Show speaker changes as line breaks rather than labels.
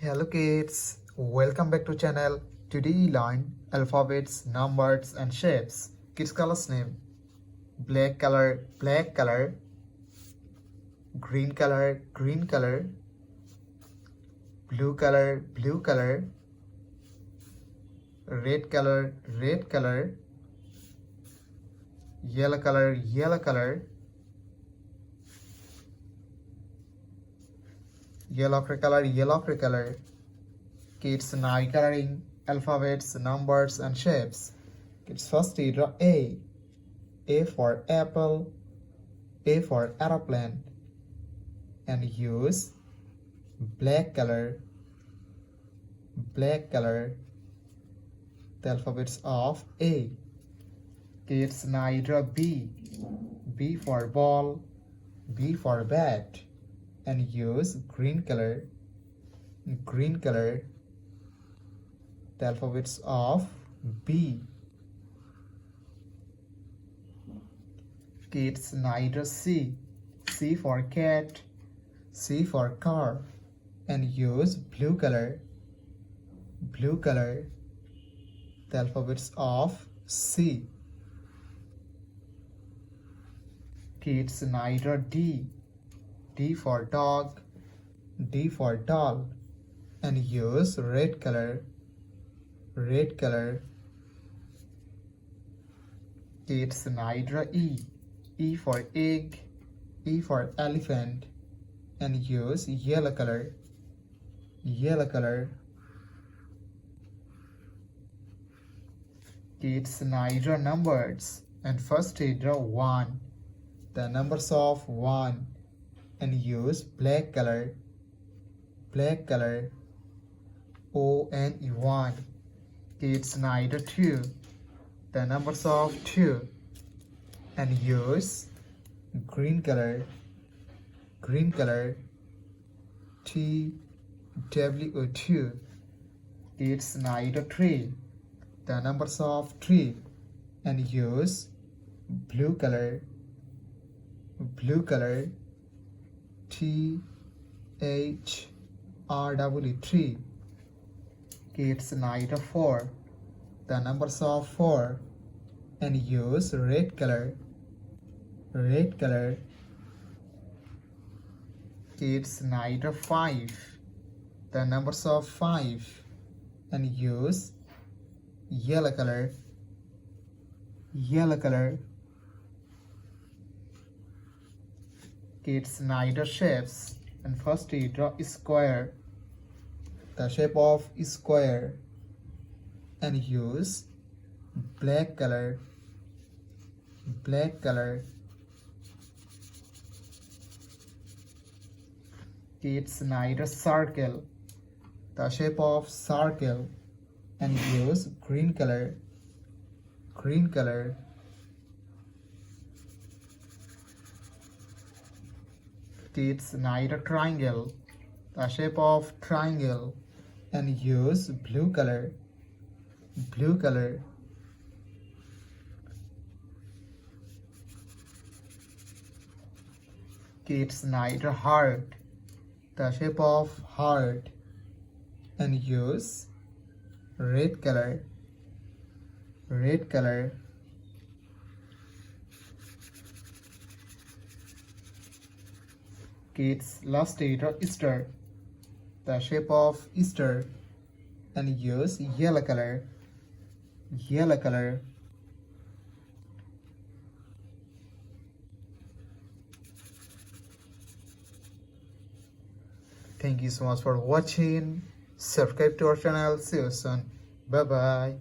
Hello kids, welcome back to channel. Today you learn alphabets, numbers and shapes. Kids colors name: black color, green color, blue color, red color, yellow color, yellow color. Kids now coloring alphabets, numbers and shapes. Kids first draw A. A for apple, A for aeroplane, and use black color, the alphabets of A. Kids now draw B. B for ball, B for bat, and use green color, the alphabets of B. Kids now draw C. C for cat, C for car, and use blue color, the alphabets of C. Kids now draw D. D for dog, D for doll, and use red color. Kids now draw E. E for egg, E for elephant, and use yellow color. Kids now draw numbers, and first draw 1, the numbers of 1, and use black color, O-N-E-1. Kids now draw 2, the numbers of 2, and use green color, T-W-O-2. Kids now draw 3, the numbers of 3, and use blue color, T-H-R-W-3. Kids now draw 4, the numbers of 4, and use red color. Kids now draw 5, the numbers of 5, and use yellow color. Kids now draw shapes, and first draw a square, the shape of square, and use black color. Kids now draw circle, the shape of circle, and use green color. Kids now draw triangle, the shape of triangle, and use blue color. Kids now draw heart, the shape of heart, and use red color. Kids last draw star, the shape of star, and use yellow color. Thank you so much for watching. Subscribe to our channel. See you soon. Bye bye.